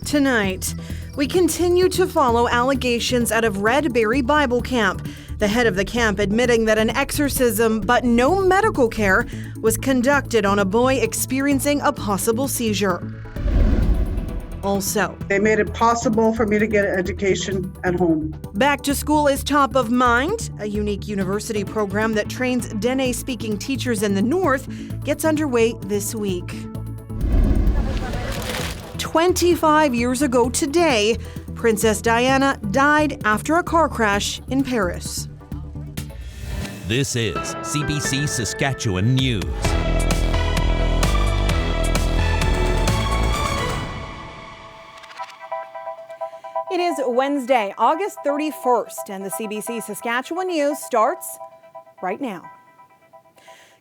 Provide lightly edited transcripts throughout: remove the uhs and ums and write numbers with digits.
Tonight, we continue to follow allegations out of Redberry Bible Camp. The head of the camp admitting that an exorcism but no medical care was conducted on a boy experiencing a possible seizure. Also, they made it possible for me to get an education at home. Back to School is top of mind. A unique university program that trains Dene-speaking teachers in the North gets underway this week. 25 years ago today, Princess Diana died after a car crash in Paris. This is CBC Saskatchewan News. It is Wednesday, August 31st, and the CBC Saskatchewan News starts right now.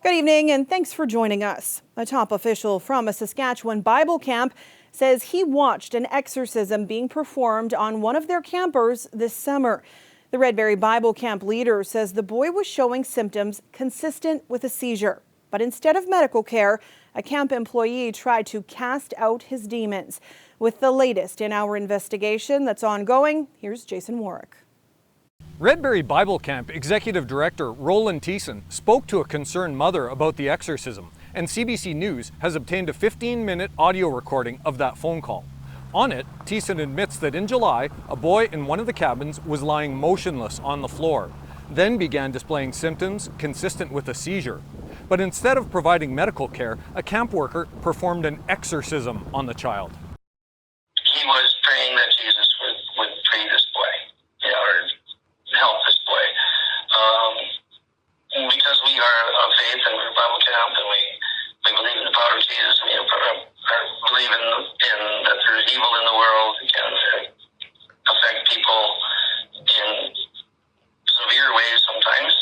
Good evening, and thanks for joining us. A top official from a Saskatchewan Bible camp says he watched an exorcism being performed on one of their campers this summer. The Redberry Bible Camp leader says the boy was showing symptoms consistent with a seizure. But instead of medical care, a camp employee tried to cast out his demons. With the latest in our investigation that's ongoing, here's Jason Warwick. Redberry Bible Camp Executive Director Roland Dickinson spoke to a concerned mother about the exorcism, and CBC News has obtained a 15-minute audio recording of that phone call. On it, Dickinson admits that in July, a boy in one of the cabins was lying motionless on the floor, then began displaying symptoms consistent with a seizure. But instead of providing medical care, a camp worker performed an exorcism on the child. He was praying that Jesus would free this boy, or help this boy. Because we are of faith and we're Bible camp and we believe in the power of Jesus, we believe in that there's evil in the world that can affect people in severe ways sometimes.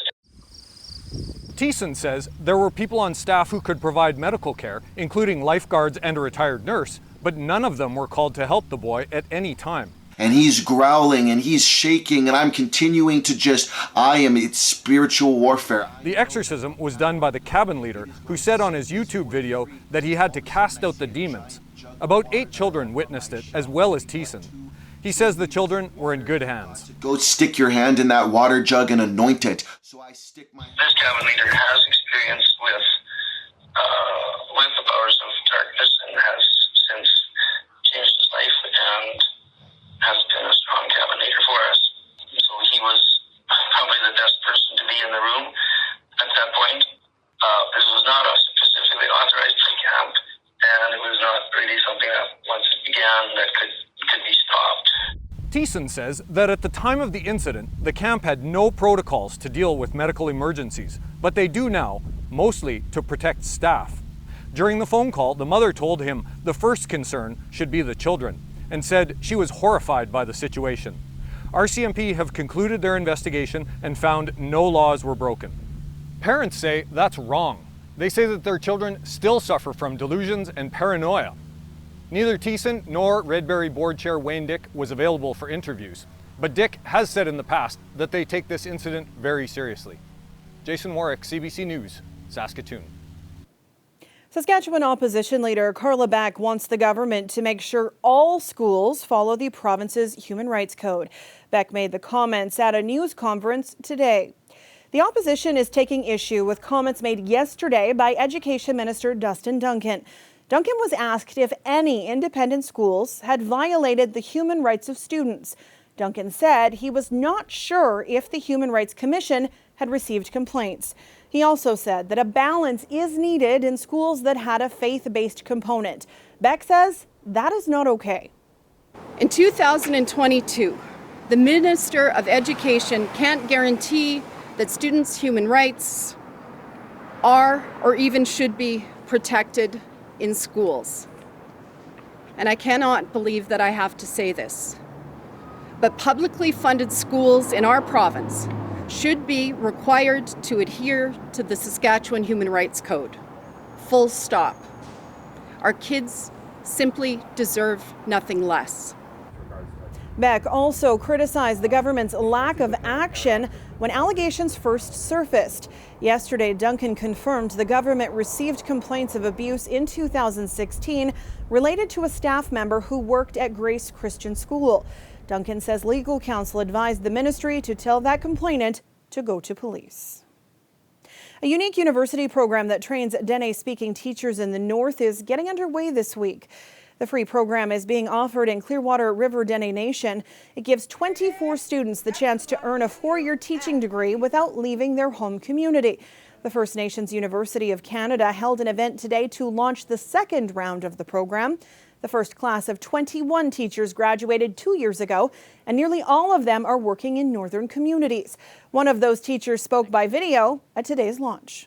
Dickinson says there were people on staff who could provide medical care, including lifeguards and a retired nurse, but none of them were called to help the boy at any time. And he's growling and he's shaking and I'm continuing to it's spiritual warfare. The exorcism was done by the cabin leader, who said on his YouTube video that he had to cast out the demons. About 8 children witnessed it, as well as Dickinson. He says the children were in good hands. Go stick your hand in that water jug and anoint it. So I stick my... This cabin leader has experience with the powers of darkness and has since changed his life and has been a strong cabin leader for us. So he was probably the best person to be in the room at that point. This was not a specifically authorized play camp, and it was not really something that once it began that could be stopped. Dickinson says that at the time of the incident, the camp had no protocols to deal with medical emergencies, but they do now, mostly to protect staff. During the phone call, the mother told him the first concern should be the children, and said she was horrified by the situation. RCMP have concluded their investigation and found no laws were broken. Parents say that's wrong. They say that their children still suffer from delusions and paranoia. Neither Dickinson nor Redberry Board Chair Wayne Dick was available for interviews, but Dick has said in the past that they take this incident very seriously. Jason Warwick, CBC News, Saskatoon. Saskatchewan opposition leader Carla Beck wants the government to make sure all schools follow the province's Human Rights Code. Beck made the comments at a news conference today. The opposition is taking issue with comments made yesterday by Education Minister Dustin Duncan. Duncan was asked if any independent schools had violated the human rights of students. Duncan said he was not sure if the Human Rights Commission had received complaints. He also said that a balance is needed in schools that had a faith-based component. Beck says that is not okay. In 2022, the Minister of Education can't guarantee that students' human rights are or even should be protected in schools. And I cannot believe that I have to say this, but publicly funded schools in our province should be required to adhere to the Saskatchewan Human Rights Code. Full stop. Our kids simply deserve nothing less. Beck also criticized the government's lack of action when allegations first surfaced. Yesterday, Duncan confirmed the government received complaints of abuse in 2016 related to a staff member who worked at Grace Christian School. Duncan says legal counsel advised the ministry to tell that complainant to go to police. A unique university program that trains Dene-speaking teachers in the north is getting underway this week. The free program is being offered in Clearwater River Dene Nation. It gives 24 students the chance to earn a 4-year teaching degree without leaving their home community. The First Nations University of Canada held an event today to launch the second round of the program. The first class of 21 teachers graduated 2 years ago, and nearly all of them are working in northern communities. One of those teachers spoke by video at today's launch.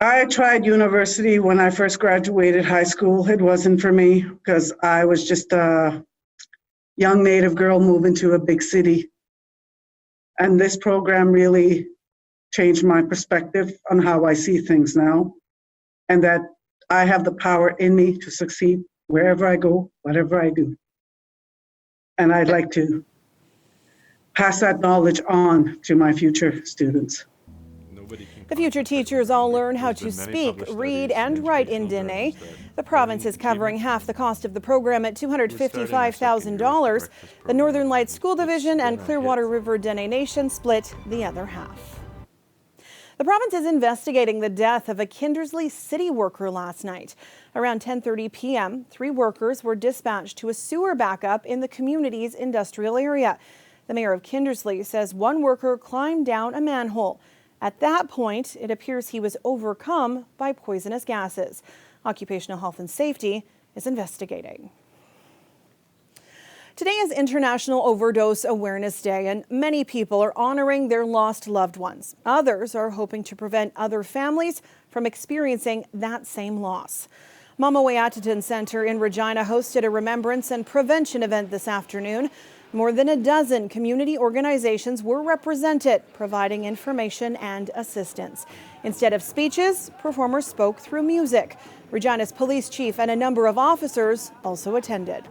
I tried university when I first graduated high school. It wasn't for me because I was just a young Native girl moving to a big city. And this program really changed my perspective on how I see things now, and that I have the power in me to succeed wherever I go, whatever I do. And I'd like to pass that knowledge on to my future students. The future teachers all learn how to speak, read, and write in Dene. The province is covering half the cost of the program at $255,000. The Northern Lights School Division and Clearwater River Dene Nation split the other half. The province is investigating the death of a Kindersley city worker last night. Around 10:30 p.m., 3 workers were dispatched to a sewer backup in the community's industrial area. The mayor of Kindersley says one worker climbed down a manhole. At that point, it appears he was overcome by poisonous gases. Occupational Health and Safety is investigating. Today is International Overdose Awareness Day, and many people are honoring their lost loved ones. Others are hoping to prevent other families from experiencing that same loss. Mama Wayataton Center in Regina hosted a remembrance and prevention event this afternoon. More than a dozen community organizations were represented, providing information and assistance. Instead of speeches, performers spoke through music. Regina's police chief and a number of officers also attended.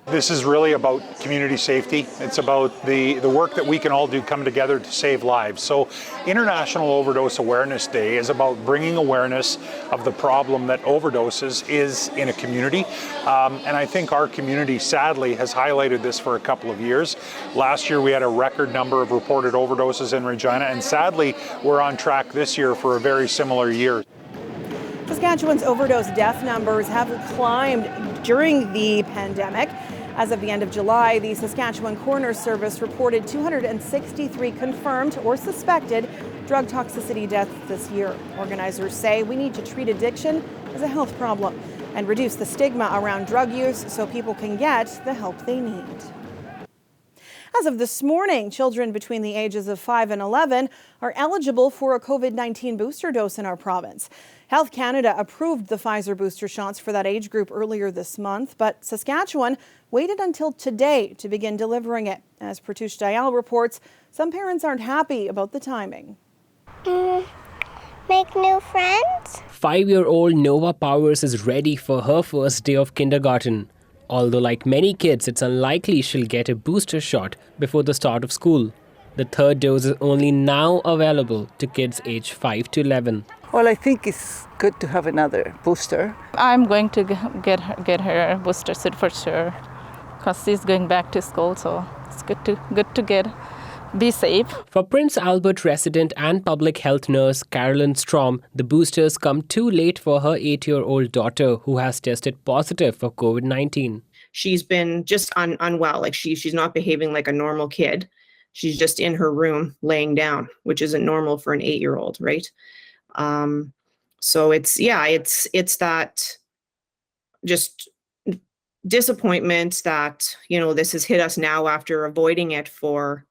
This is really about community safety. It's about the work that we can all do come together to save lives. So International Overdose Awareness Day is about bringing awareness of the problem that overdoses is in a community. And I think our community sadly has highlighted this for a couple of years. Last year we had a record number of reported overdoses in Regina, and sadly we're on track this year for a very similar year. Saskatchewan's overdose death numbers have climbed during the pandemic. As of the end of July, the Saskatchewan Coroner's Service reported 263 confirmed or suspected drug toxicity deaths this year. Organizers say we need to treat addiction as a health problem and reduce the stigma around drug use so people can get the help they need. As of this morning, children between the ages of 5 and 11 are eligible for a COVID-19 booster dose in our province. Health Canada approved the Pfizer booster shots for that age group earlier this month, but Saskatchewan waited until today to begin delivering it. As Pratush Dayal reports, some parents aren't happy about the timing. Make new friends? 5-year-old Nova Powers is ready for her first day of kindergarten. Although like many kids, it's unlikely she'll get a booster shot before the start of school. The third dose is only now available to kids aged 5 to 11. Well, I think it's good to have another booster. I'm going to get her a booster shot for sure, because she's going back to school, so it's good to be safe. For Prince Albert resident and public health nurse Carolyn Strom, the boosters come too late for her 8-year-old daughter who has tested positive for COVID-19. She's been just unwell, like she's not behaving like a normal kid. She's just in her room laying down, which isn't normal for an 8-year-old, right? So it's that just disappointment that, this has hit us now after avoiding it for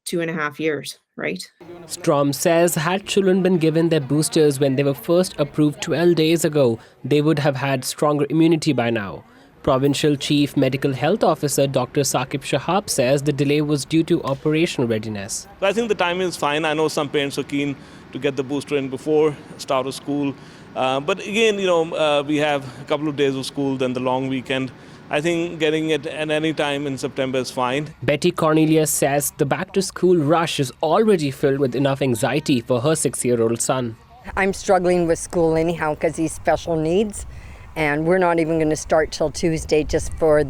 2.5 years, right? Strom says had children been given their boosters when they were first approved 12 days ago, they would have had stronger immunity by now. Provincial Chief Medical Health Officer Dr. Saqib Shahab says the delay was due to operational readiness. I think the timing is fine. I know some parents are keen to get the booster in before start of school. But again, we have a couple of days of school, then the long weekend. I think getting it at any time in September is fine. Betty Cornelius says the back-to-school rush is already filled with enough anxiety for her 6-year-old son. I'm struggling with school anyhow because he's special needs, and we're not even going to start till Tuesday just for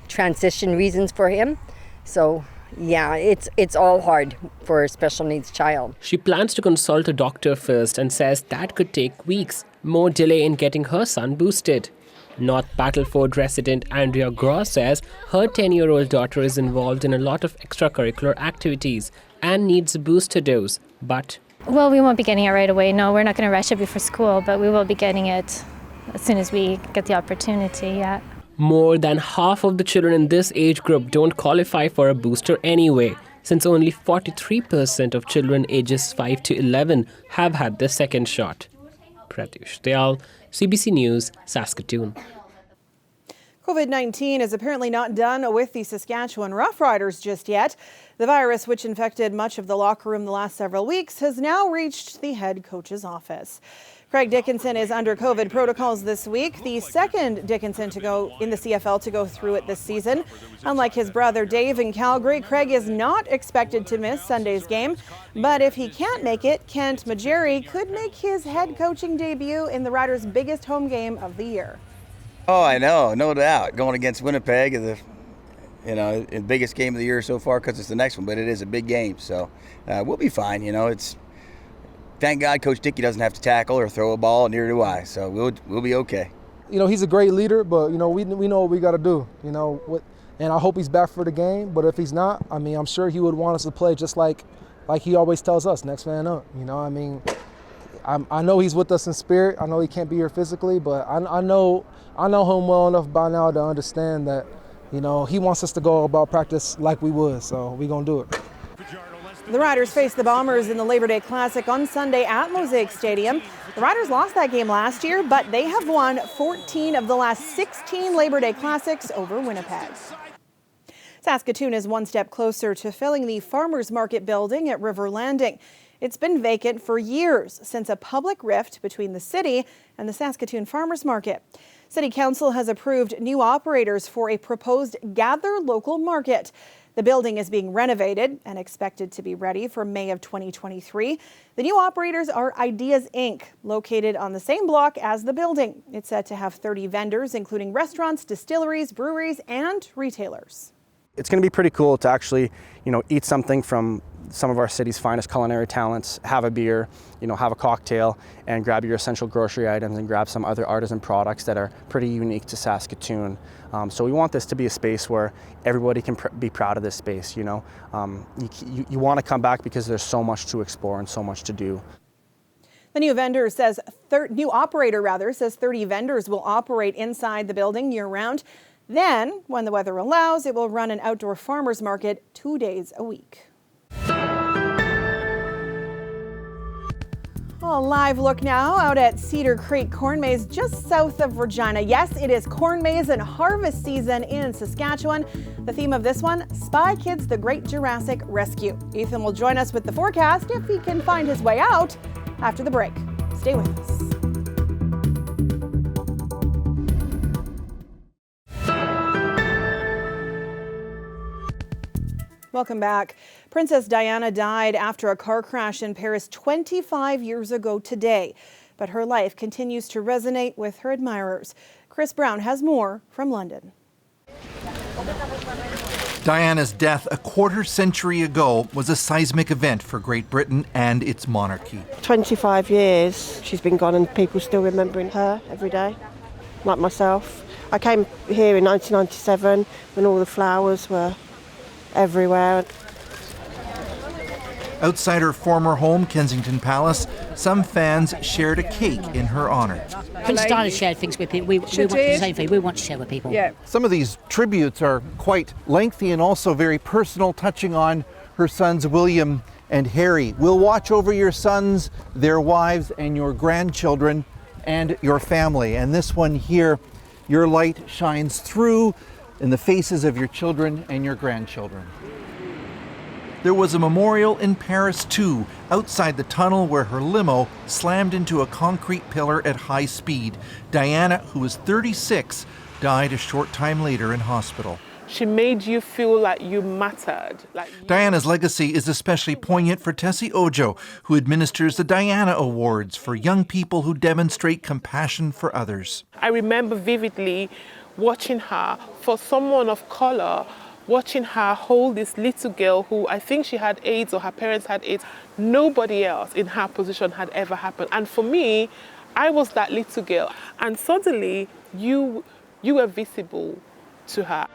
transition reasons for him. So yeah, it's all hard for a special needs child. She plans to consult a doctor first and says that could take weeks. More delay in getting her son boosted. North Battleford resident Andrea Gross says her 10-year-old daughter is involved in a lot of extracurricular activities and needs a booster dose, but... Well, we won't be getting it right away. No, we're not going to rush it before school, but we will be getting it as soon as we get the opportunity, yeah. More than half of the children in this age group don't qualify for a booster anyway, since only 43% of children ages 5 to 11 have had their second shot. Pratyush Dayal, CBC News, Saskatoon. COVID-19 is apparently not done with the Saskatchewan Roughriders just yet. The virus, which infected much of the locker room the last several weeks, has now reached the head coach's office. Craig Dickinson is under COVID protocols this week, the second Dickinson to go in the CFL to go through it this season. Unlike his brother Dave in Calgary, Craig is not expected to miss Sunday's game. But if he can't make it, Kent Majeri could make his head coaching debut in the Riders' biggest home game of the year. Oh, I know, no doubt. Going against Winnipeg is the biggest game of the year so far because it's the next one, but it is a big game. So we'll be fine. Thank God Coach Dickey doesn't have to tackle or throw a ball, neither do I. So we'll be okay. He's a great leader, but we know what we got to do. And I hope he's back for the game. But if he's not, I'm sure he would want us to play just like he always tells us, next man up. I know he's with us in spirit. I know he can't be here physically, but I know him well enough by now to understand that he wants us to go about practice like we would. So we're gonna do it. The Riders face the Bombers in the Labor Day Classic on Sunday at Mosaic Stadium. The Riders lost that game last year, but they have won 14 of the last 16 Labor Day Classics over Winnipeg. Saskatoon is one step closer to filling the Farmers Market building at River Landing. It's been vacant for years since a public rift between the city and the Saskatoon Farmers Market. City Council has approved new operators for a proposed Gather Local Market. The building is being renovated and expected to be ready for May of 2023. The new operators are Ideas Inc., located on the same block as the building. It's set to have 30 vendors, including restaurants, distilleries, breweries, and retailers. It's going to be pretty cool to actually, eat something from some of our city's finest culinary talents, have a beer, have a cocktail, and grab your essential grocery items and grab some other artisan products that are pretty unique to Saskatoon. So we want this to be a space where everybody can be proud of this space. You want to come back because there's so much to explore and so much to do. The new operator says 30 vendors will operate inside the building year-round. Then, when the weather allows, it will run an outdoor farmers market 2 days a week. A live look now out at Cedar Creek Corn Maze just south of Regina. Yes, it is corn maze and harvest season in Saskatchewan. The theme of this one, Spy Kids the Great Jurassic Rescue. Ethan will join us with the forecast if he can find his way out after the break. Stay with us. Welcome back. Princess Diana died after a car crash in Paris 25 years ago today, but her life continues to resonate with her admirers. Chris Brown has more from London. Diana's death a quarter century ago was a seismic event for Great Britain and its monarchy. 25 years she's been gone and people still remembering her every day, like myself. I came here in 1997 when all the flowers were everywhere. Outside her former home, Kensington Palace, some fans shared a cake in her honor. Prince Diana shared things with people. We want the same thing. We want to share with people. Yeah. Some of these tributes are quite lengthy and also very personal, touching on her sons William and Harry. We'll watch over your sons, their wives, and your grandchildren and your family. And this one here, your light shines through in the faces of your children and your grandchildren. There was a memorial in Paris too, outside the tunnel where her limo slammed into a concrete pillar at high speed. Diana, who was 36, died a short time later in hospital. She made you feel like you mattered. Diana's legacy is especially poignant for Tessie Ojo, who administers the Diana Awards for young people who demonstrate compassion for others. I remember vividly watching her, for someone of color, watching her hold this little girl who I think she had AIDS or her parents had AIDS. Nobody else in her position had ever happened. And for me, I was that little girl. And suddenly, you were visible to her.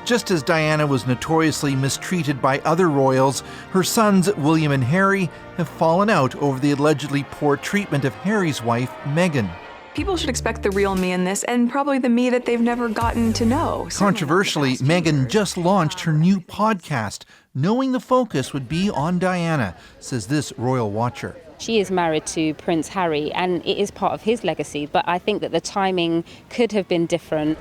Just as Diana was notoriously mistreated by other royals, her sons, William and Harry, have fallen out over the allegedly poor treatment of Harry's wife, Meghan. People should expect the real me in this, and probably the me that they've never gotten to know. Controversially, Meghan just launched her new podcast, knowing the focus would be on Diana, says this royal watcher. She is married to Prince Harry, and it is part of his legacy, but I think that the timing could have been different.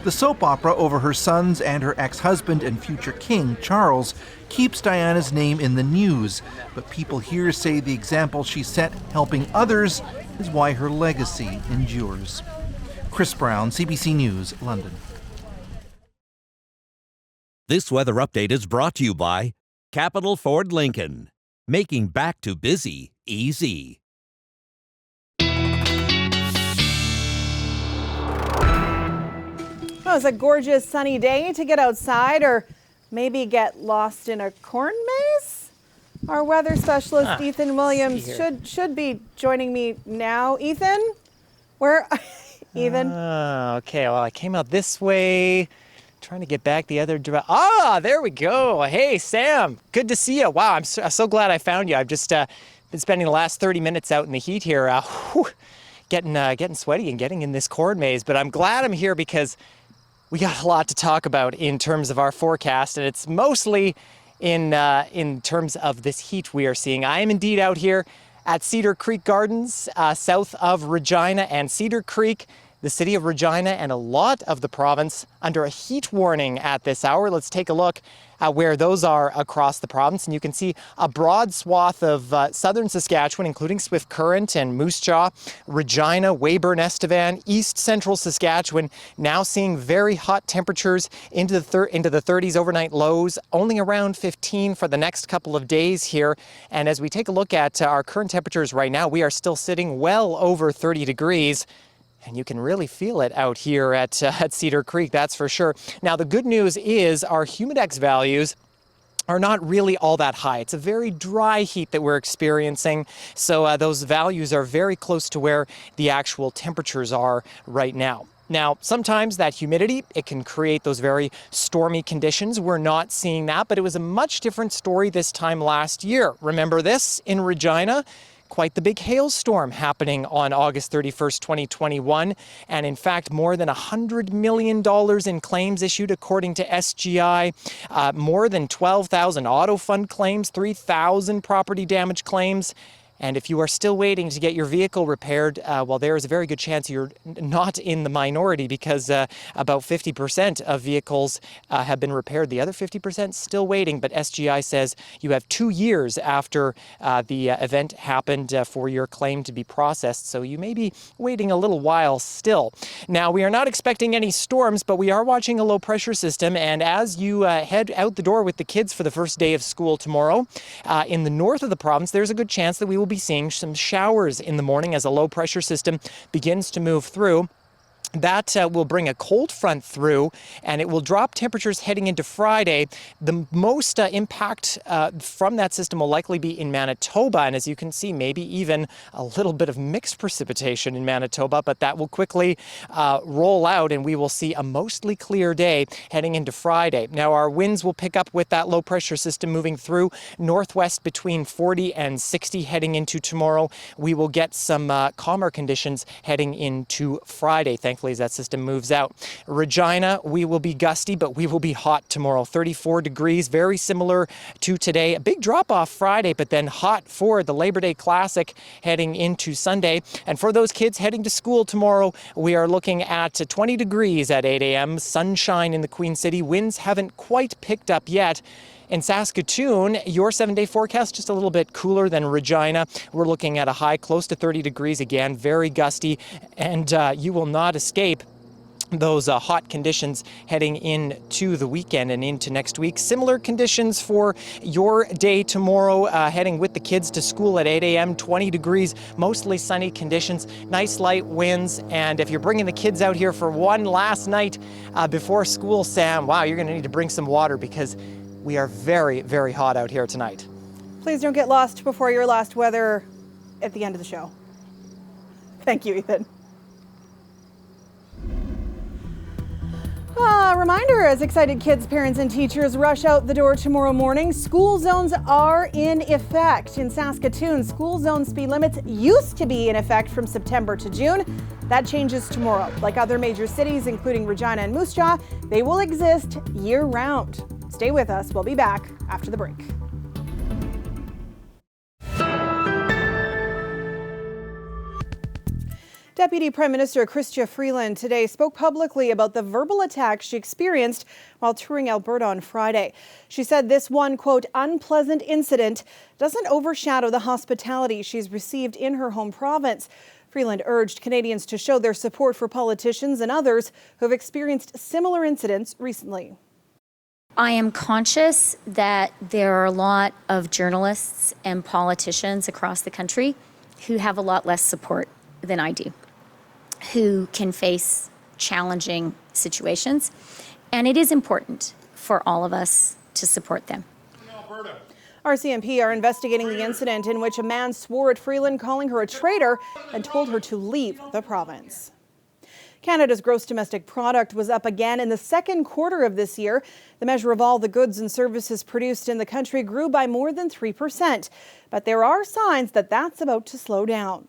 The soap opera over her sons and her ex-husband and future king, Charles, keeps Diana's name in the news, but people here say the example she set helping others is why her legacy endures. Chris Brown, CBC News, London. This weather update is brought to you by Capital Ford Lincoln, making back to busy easy. Well, it's a gorgeous sunny day to get outside or maybe get lost in a corn maze. Our weather specialist, Ethan Williams, should be joining me now. Ethan, where? Ethan? Okay, well, I came out this way, trying to get back the other direction. There we go. Hey, Sam, good to see you. Wow, I'm so glad I found you. I've just been spending the last 30 minutes out in the heat here, getting sweaty and getting in this corn maze. But I'm glad I'm here because we got a lot to talk about in terms of our forecast, and it's mostly in terms of this heat we are seeing. I am indeed out here at Cedar Creek Gardens, south of Regina, and Cedar Creek, the city of Regina, and a lot of the province under a heat warning at this hour. Let's take a look at where those are across the province, and you can see a broad swath of southern Saskatchewan, including Swift Current and Moose Jaw, Regina, Weyburn, Estevan, east central Saskatchewan, now seeing very hot temperatures into the 30s, overnight lows, only around 15 for the next couple of days here. And as we take a look at our current temperatures right now, we are still sitting well over 30 degrees. And you can really feel it out here at Cedar Creek, that's for sure. Now, the good news is our humidex values are not really all that high. It's a very dry heat that we're experiencing. So those values are very close to where the actual temperatures are right now. Now, sometimes that humidity, it can create those very stormy conditions. We're not seeing that, but it was a much different story this time last year. Remember this in Regina? Quite the big hailstorm happening on August 31st, 2021. And in fact, more than $100 million in claims issued according to SGI, more than 12,000 auto fund claims, 3,000 property damage claims. And if you are still waiting to get your vehicle repaired, well, there is a very good chance you're not in the minority because about 50% of vehicles have been repaired. The other 50% still waiting, but SGI says you have 2 years after the event happened for your claim to be processed. So you may be waiting a little while still. Now, we are not expecting any storms, but we are watching a low pressure system. And as you head out the door with the kids for the first day of school tomorrow, in the north of the province, there's a good chance that we will be seeing some showers in the morning as a low pressure system begins to move through. That will bring a cold front through, and it will drop temperatures heading into Friday. The most impact from that system will likely be in Manitoba, and as you can see, maybe even a little bit of mixed precipitation in Manitoba, but that will quickly roll out, and we will see a mostly clear day heading into Friday. Now, our winds will pick up with that low pressure system moving through northwest between 40 and 60 heading into tomorrow. We will get some calmer conditions heading into Friday, thankfully, as that system moves out. Regina, we will be gusty, but we will be hot tomorrow. 34 degrees, very similar to today. A big drop off Friday, but then hot for the Labor Day Classic heading into Sunday. And for those kids heading to school tomorrow, we are looking at 20 degrees at 8 a.m. Sunshine in the Queen City. Winds haven't quite picked up yet. In Saskatoon, your 7-day forecast just a little bit cooler than Regina. We're looking at a high close to 30 degrees again, very gusty, and you will not escape those hot conditions heading into the weekend and into next week. Similar conditions for your day tomorrow, heading with the kids to school at 8 a.m., 20 degrees, mostly sunny conditions, nice light winds. And if you're bringing the kids out here for one last night before school, Sam, wow, you're going to need to bring some water because we are very, very hot out here tonight. Please don't get lost before your last weather at the end of the show. Thank you, Ethan. Reminder, as excited kids, parents, and teachers rush out the door tomorrow morning, school zones are in effect. In Saskatoon, school zone speed limits used to be in effect from September to June. That changes tomorrow. Like other major cities, including Regina and Moose Jaw, they will exist year-round. Stay with us. We'll be back after the break. Deputy Prime Minister Chrystia Freeland today spoke publicly about the verbal attack she experienced while touring Alberta on Friday. She said this one, quote, unpleasant incident doesn't overshadow the hospitality she's received in her home province. Freeland urged Canadians to show their support for politicians and others who have experienced similar incidents recently. I am conscious that there are a lot of journalists and politicians across the country who have a lot less support than I do, who can face challenging situations. And it is important for all of us to support them. RCMP are investigating the incident in which a man swore at Freeland, calling her a traitor, and told her to leave the province. Canada's gross domestic product was up again in the second quarter of this year. The measure of all the goods and services produced in the country grew by more than 3%. But there are signs that that's about to slow down.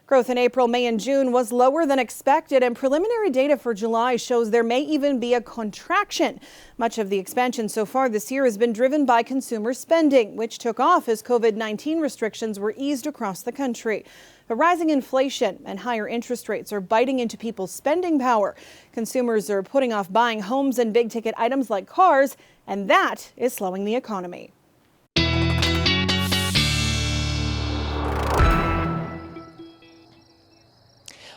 Growth in April, May, and June was lower than expected, and preliminary data for July shows there may even be a contraction. Much of the expansion so far this year has been driven by consumer spending, which took off as COVID-19 restrictions were eased across the country. But rising inflation and higher interest rates are biting into people's spending power. Consumers are putting off buying homes and big-ticket items like cars, and that is slowing the economy.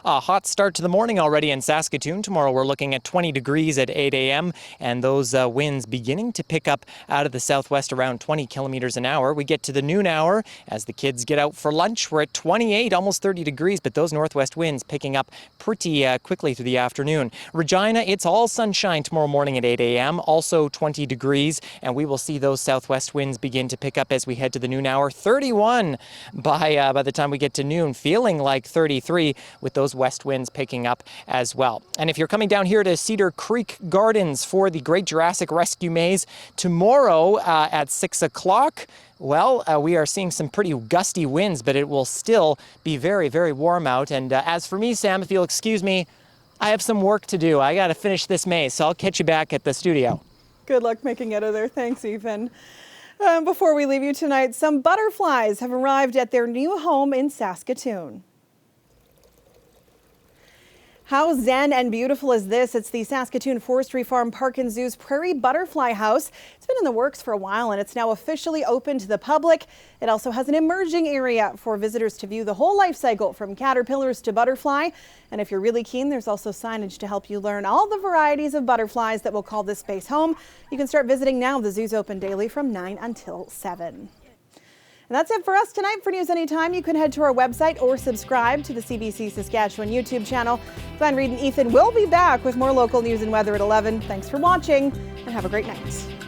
A hot start to the morning already in Saskatoon. Tomorrow we're looking at 20 degrees at 8 a.m. and those winds beginning to pick up out of the southwest around 20 kilometers an hour. We get to the noon hour as the kids get out for lunch. We're at 28, almost 30 degrees, but those northwest winds picking up pretty quickly through the afternoon. Regina, it's all sunshine tomorrow morning at 8 a.m., also 20 degrees, and we will see those southwest winds begin to pick up as we head to the noon hour. 31 by the time we get to noon, feeling like 33 with those west winds picking up as well. And if you're coming down here to Cedar Creek Gardens for the Great Jurassic Rescue Maze tomorrow at 6 o'clock, well, we are seeing some pretty gusty winds, but it will still be very, very warm out. And as for me, Sam, if you'll excuse me, I have some work to do. I got to finish this maze, so I'll catch you back at the studio. Good luck making it out of there. Thanks, Ethan. Before we leave you tonight, some butterflies have arrived at their new home in Saskatoon. How zen and beautiful is this? It's the Saskatoon Forestry Farm Park and Zoo's Prairie Butterfly House. It's been in the works for a while and it's now officially open to the public. It also has an emerging area for visitors to view the whole life cycle from caterpillars to butterfly. And if you're really keen, there's also signage to help you learn all the varieties of butterflies that will call this space home. You can start visiting now. The zoo's open daily from 9 until 7. And that's it for us tonight. For news anytime, you can head to our website or subscribe to the CBC Saskatchewan YouTube channel. Glenn Reed and Ethan will be back with more local news and weather at 11. Thanks for watching and have a great night.